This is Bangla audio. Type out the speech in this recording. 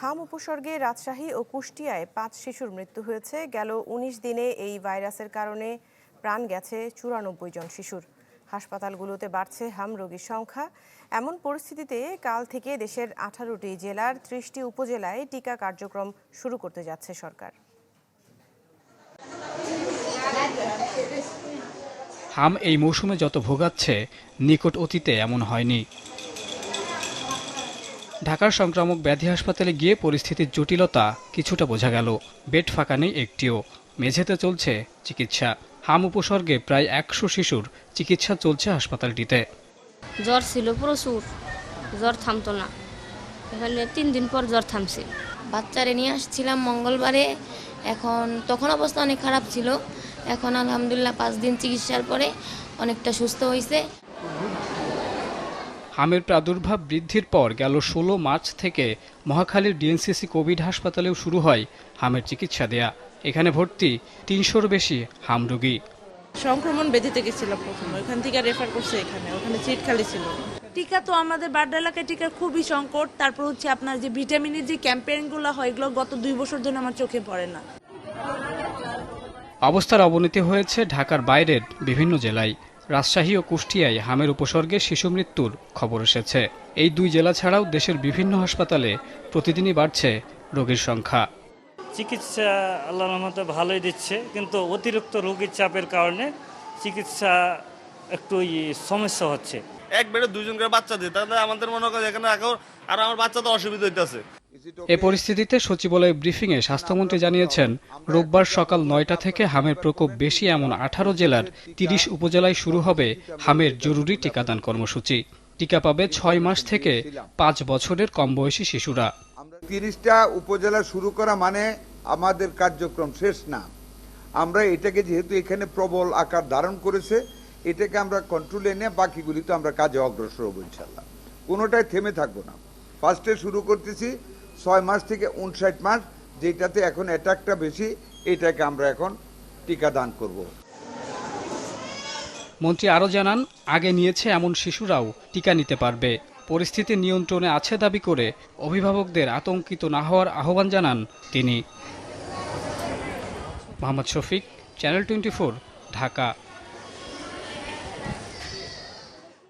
হাম উপসর্গে রাজশাহী ও কুষ্টিয়ায় ৫ শিশুর মৃত্যু হয়েছে। গেল ১৯ দিনে এই ভাইরাসের কারণে প্রাণ গেছে ৯৪ জন শিশুর। হাসপাতালগুলোতে বাড়ছে হাম রোগীর সংখ্যা। এমন পরিস্থিতিতে কাল থেকে দেশের ১৮টি জেলার ৩০টি উপজেলায় টিকা কার্যক্রম শুরু করতে যাচ্ছে সরকার। হাম এই মৌসুমে যত ভোগাচ্ছে, নিকট অতীতে এমন হয়নি। ঢাকার সংক্রামক ব্যাধি হাসপাতালে গিয়ে পরিস্থিতির জটিলতা কিছুটা বোঝা গেল। বেড ফাঁকা নেই একটিও, মেঝেতে চলছে চিকিৎসা। হাম উপসর্গে প্রায় ১০০ শিশুর চিকিৎসা চলছে হাসপাতালটিতে। জ্বর ছিল প্রচুর, জ্বর থামতো না। এখানে ৩ দিন পর জ্বর থামছে। বাচ্চারে নিয়ে আসছিলাম মঙ্গলবারে, তখন অবস্থা অনেক খারাপ ছিল। এখন আলহামদুলিল্লাহ ৫ দিন চিকিৎসার পরে অনেকটা সুস্থ হয়েছে। হামের প্রাদুর্ভাব বৃদ্ধির পর গেল ১৬ মার্চ থেকে মহাখালীর ডিএনসিসি কোভিড হাসপাতালেও শুরু হয় হামের চিকিৎসা দেয়া। এখানে ভর্তি ৩০০-র বেশি হাম রোগী। সংক্রমণ ব্যাধিতে গেছিলাম প্রথমে, ওখান থেকে রেফার করছে ওখানে সিট খালি ছিল। টিকা তো আমাদের বাড্ডা এলাকায় টিকার খুবই সংকট। তারপর হচ্ছে আপনার যে ভিটামিনের যে ক্যাম্পেইনগুলো হয়, এগুলো গত ২ বছর ধরে আমার চোখে পড়ে না। অবস্থার অবনতি হয়েছে ঢাকার বাইরের বিভিন্ন জেলায়। রাজশাহী ও কুষ্টিয়ায় হামের উপসর্গে শিশু মৃত্যুর খবর এসেছে। এই ২ জেলা ছাড়াও দেশের বিভিন্ন হাসপাতালে প্রতিদিনই বাড়ছে রোগীর সংখ্যা। চিকিৎসা আল্লাহর রহমতে ভালোই দিচ্ছে, কিন্তু অতিরিক্ত রোগীর চাপের কারণে চিকিৎসা একটু সমস্যা হচ্ছে। এক বেডে ২ জন করে বাচ্চা দিই, তাহলে আমাদের মনে করেন এখানে এখন আর আমার বাচ্চা তো অসুবিধা হইতেছে। এ পরিস্থিতিতে সচিবালয় ব্রিফিংয়ে স্বাস্থ্যমন্ত্রী জানিয়েছেন, রোববার সকাল ৯টা থেকে হামের প্রকোপ বেশি এমন ১৮ জেলার ৩০ উপজেলায় শুরু হবে হামের জরুরি টিকাদান কর্মসূচি। টিকা পাবে ৬ মাস থেকে ৫ বছরের কম বয়সী শিশুরা। ৩০টা উপজেলা শুরু করা মানে আমাদের কার্যক্রম শেষ না। আমরা এটাকে যেহেতু এখানে প্রবল আকার ধারণ করেছে, এটাকে আমরা কন্ট্রোলে এনে বাকিগুলি তো আমরা কাজে অগ্রসর হব ইনশাল্লাহ। কোনোটাই থেমে থাকবো না। ফার্স্টে শুরু করতেছি ৬ মাস থেকে ৫৯ মাস, যেটাতে এখন অ্যাটাকটা বেশি, এটাকে আমরা এখন টিকা দান করব। মন্ত্রী আরও জানান, আগে নিয়েছে এমন শিশুরাও টিকা নিতে পারবে। পরিস্থিতি নিয়ন্ত্রণে আছে দাবি করে অভিভাবকদের আতঙ্কিত না হওয়ার আহ্বান জানান তিনি। মোহাম্মদ শফিক, চ্যানেল 24, ঢাকা।